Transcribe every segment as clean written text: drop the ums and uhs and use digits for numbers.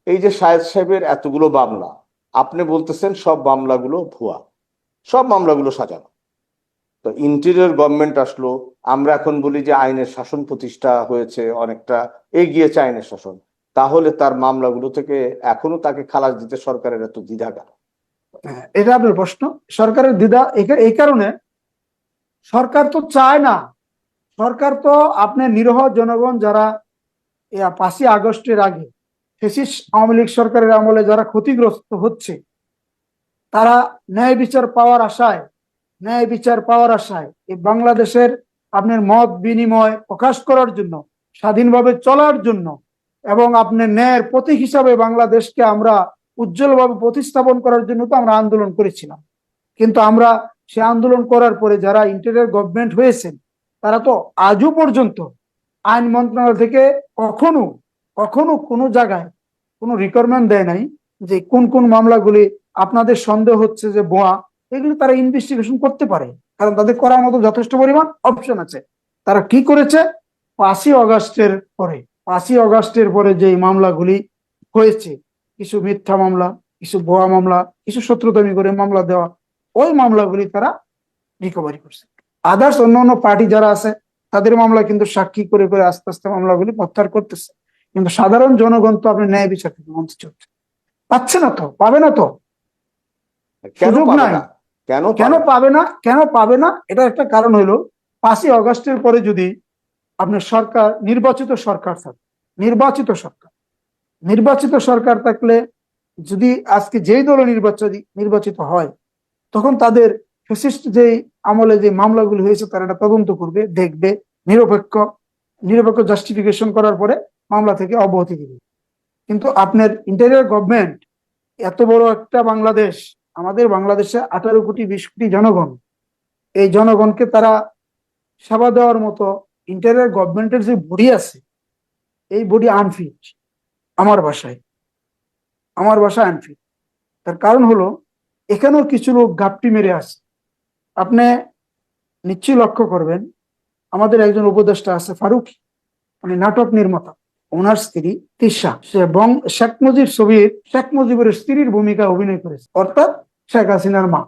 এই যে শাহেদ সাহেবের এতগুলো মামলা, আপনি বলতেছেন সব মামলাগুলো ভুয়া, সব মামলাগুলো সাজানো। তো ইন্টেরিয়র গভর্নমেন্ট আসলো, আমরা এখন বলি যে আইনের শাসন প্রতিষ্ঠা হয়েছে, অনেকটা এগিয়েছে আইনের শাসন, তাহলে তার মামলাগুলো থেকে এখনো তাকে খালাস দিতে সরকারের এত দ্বিধা কেন? হ্যাঁ, এটা আপনার প্রশ্ন। সরকারের দ্বিধা এই কারণে, সরকার তো চায় না। সরকার তো আপনার নিরীহ জনগণ যারা 5ই আগস্টের আগে ফ্যাসিস্ট আওয়ামী লীগ সরকারের আমলে যারা ক্ষতিগ্রস্ত হচ্ছে, তারা ন্যায় বিচার পাওয়ার আশায়, ন্যায় বিচার পাওয়ার আশায় এই বাংলাদেশের আপনার মত বিনিময় প্রকাশ করার জন্য, স্বাধীনভাবে চলার জন্য, এবং আপনার ন্যায়ের প্রতীক হিসাবে বাংলাদেশকে আমরা উজ্জ্বলভাবে প্রতিস্থাপন করার জন্য তো আমরা আন্দোলন করেছিলাম। কিন্তু আমরা সে আন্দোলন করার পরে যারা ইন্টেরিয়র গভর্নমেন্ট হয়েছেন, তারা তো আজও পর্যন্ত আইন মন্ত্রণালয় থেকে কখনো কখনো কোনো জায়গায় কোনো রিকোয়ারমেন্ট দেয় নাই যে কোন কোন মামলাগুলি আপনাদের সন্দেহ হচ্ছে যে ভুয়া, এগুলি তারা ইনভেস্টিগেশন করতে পারে, কারণ তাদের করার মতো যথেষ্ট পরিমাণ অপশন আছে। তারা কি করেছে, 5ই আগস্টের পরে 5ই আগস্টের পরে যে মামলাগুলি হয়েছে, কিছু মিথ্যা মামলা, কিছু ভুয়া মামলা, কিছু শত্রুতামি করে মামলা দেওয়া, ওই মামলাগুলি তারা রিকভারি করছে। আদার্স অন্যান্য পার্টি যারা আছে, তাদের মামলা কিন্তু সাক্ষী করে করে আস্তে আস্তে মামলাগুলি প্রত্যাহার করতেছে। কিন্তু সাধারণ জনগণ তো আপনি ন্যায় বিচার থেকে বঞ্চিত হচ্ছে, পাচ্ছে না তো, পাবে না তো, কেন সুযোগ পাবে নাই। না? কেন কেন পাবে না? পাবে না, কেন পাবে না, এটা একটা কারণ হলো 5ই আগস্টের পরে যদি আপনার সরকার নির্বাচিত সরকার থাকে, নির্বাচিত সরকার নির্বাচিত সরকার থাকলে, যদি আজকে যেই দল নির্বাচিত হয়, তখন তাদের ফ্যাসিস্ট যে আমলে যে মামলাগুলো হয়েছে তারা এটা তদন্ত করবে, দেখবে, নিরপেক্ষ নিরপেক্ষ জাস্টিফিকেশন করার পরে মামলা থেকে অব্যাহতি দিবে। কিন্তু আপনার ইন্টেরিয়র গভর্নমেন্ট, এত বড় একটা বাংলাদেশ, আমাদের বাংলাদেশে 18 কোটি 20 কোটি জনগণ, এই জনগণকে তারা সেবা দেওয়ার মতো ইন্টেরিয়র গভর্নমেন্টের যে বডি আছে, এই বডি আনফিট। আমার ভাষায় আমার ভাষায় আনফিট। তার কারণ হলো, এখানেও কিছু লোক ঘাপটি মেরে আছে। আপনি নিশ্চয়ই লক্ষ্য করবেন, আমাদের একজন উপদেষ্টা আছে ফারুক, উনি নাটক নির্মাতা। ওনার স্ত্রী তিশা, সে শেখ মুজিবের স্ত্রীর ভূমিকা অভিনয় করেছে, অর্থাৎ শেখ হাসিনার মা।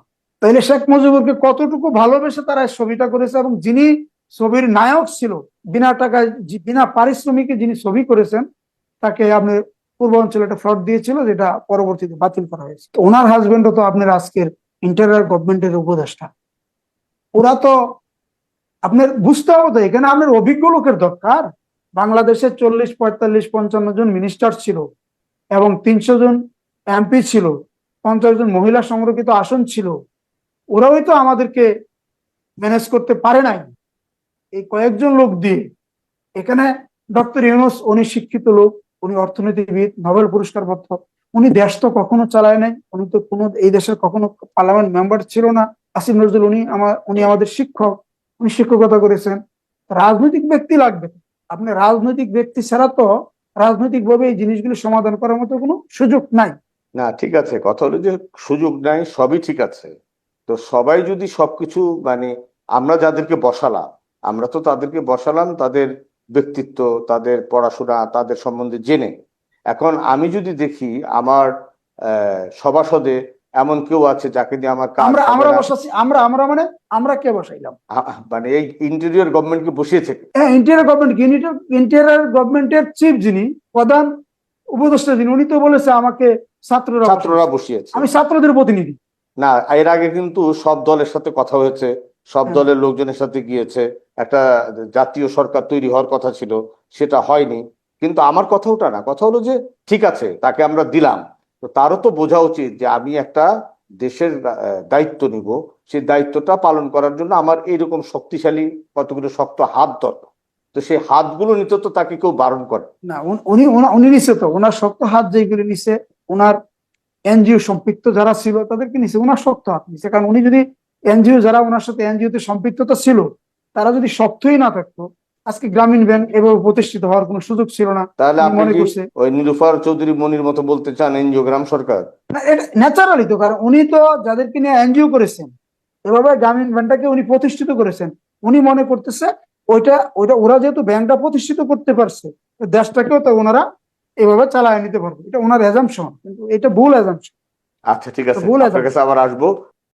তাইলে শেখ মুজিবুরকে কতটুকু ভালোবেসে তারা ছবিটা করেছে, এবং যিনি ছবির নায়ক ছিল, বিনা টাকায় বিনা পারিশ্রমিকে যিনি ছবি করেছেন, তাকে আপনি পূর্বাঞ্চলে একটা ফ্লট দিয়েছিল, যেটা পরবর্তীতে বাতিল করা হয়েছে। তো ওনার হাজবেন্ডও তো আপনার আজকের ইন্টেরিয়র গভর্নমেন্টের উপদেষ্টা। ওরা তো আপনার বুঝতে হবে তো, এখানে আপনার অভিজ্ঞ লোকের দরকার। বাংলাদেশে 40 45 55 জন মিনিস্টার ছিল, এবং 300 জন এমপি ছিল, 50 জন মহিলা সংরক্ষিত আসন ছিল। ওরাই তো আমাদেরকে ম্যানেজ করতে পারে নাই এই কয়েকজন লোক দিয়ে। এখানে ডক্টর ইউনূস, উনি শিক্ষিত লোক, উনি অর্থনীতিবিদ, নোবেল পুরস্কার প্রাপ্ত। উনি দেশ তো কখনো চালায় নাই, উনি তো কোনো এই দেশের কখনো পার্লামেন্ট মেম্বার ছিল না। আসিফ নজরুল, উনি আমাদের শিক্ষক, উনি শিক্ষকতা করেছেন। রাজনৈতিক ব্যক্তি লাগবে। আপনি রাজনৈতিক ব্যক্তি ছাড়া তো রাজনৈতিক ভাবে এই জিনিসগুলো সমাধান করার মতো কোনো সুযোগ নাই। না, ঠিক আছে, কথা হলো যে সুযোগ নাই, সবই ঠিক আছে। তো সবাই যদি সবকিছু মানে, আমরা যাদেরকে বসালাম, আমরা তো তাদেরকে বসালাম তাদের ব্যক্তিত্ব, তাদের পড়াশোনা, তাদের সম্বন্ধে জেনে। এখন আমি যদি দেখি আমার সভাসদে এমন কেউ আছে যাকে দিয়ে আমার কাজ আমরা হবে আমরা না, বসাচ্ছি, আমরা মানে আমরা কে বসাইলাম? মানে এই ইন্টেরিয়র গভর্নমেন্টকে বসিয়েছে কে? হ্যাঁ, ইন্টেরিয়র গভর্নমেন্টের চিফ, যিনি প্রধান উপদেষ্টা, যিনি, উনি তো বলেছে আমাকে ছাত্ররা ছাত্ররা বসাইছে। বসিয়েছে। আমি ছাত্রদের প্রতিনিধি। না, এর আগে কিন্তু সব দলের সাথে কথা হয়েছে, সব হ্যাঁ, দলের লোকজনের সাথে গিয়েছে, একটা জাতীয় সরকার তৈরি হওয়ার কথা ছিল, সেটা হয়নি। কিন্তু আমার কথা ওটা না, কথা হলো যে ঠিক আছে, তাকে আমরা দিলাম, তো তারও তো বোঝা উচিত যে আমি একটা দেশের দায়িত্ব নিব, সেই দায়িত্বটা পালন করার জন্য আমার এইরকম শক্তিশালী কতগুলো শক্ত হাত দরকার। তো সেই হাতগুলো নিতে তো তাকে কেউ বারণ করে? না, উনি উনি নিছে তো, ওনার শক্ত হাত যেগুলি নিছে, ওনার এনজিও সম্পৃক্ত যারা ছিল তাদেরকে নিছে, ওনার শক্ত হাত নিছে। কারণ উনি যদি এনজিও, যারা ওনার সাথে এনজিও তে সম্পৃক্ততা ছিল, তারা যদি শক্তই না থাকতো, আজকে গ্রামীণ ব্যাংক এভাবে প্রতিষ্ঠিত হওয়ার কোনো সুযোগ ছিল না। তাহলে উনি আপনি মনে কি করছে, ওই নীলুফার চৌধুরী মনির মতো বলতে চান এনজিও গ্রাম সরকার? না, এটা ন্যাচারালি তো, কারণ উনি তো যাদেরকে নিয়ে এনজিও করেছেন, এভাবে গ্রামীণ ব্যাংকটাকে উনি প্রতিষ্ঠিত করেছেন। উনি মনে করতেছে ওইটা ওইটা ওরা যেহেতু ব্যাংকটা প্রতিষ্ঠিত করতে পারছে, দেশটাকেও তো ওনারা এভাবে চালায় নিতে পারবো, এটা ওনার অ্যাজাম্পশন, কিন্তু এটা ভুল অ্যাজাম্পশন। আচ্ছা ঠিক আছে, ভুল আপনার কাছে আবার আসবো।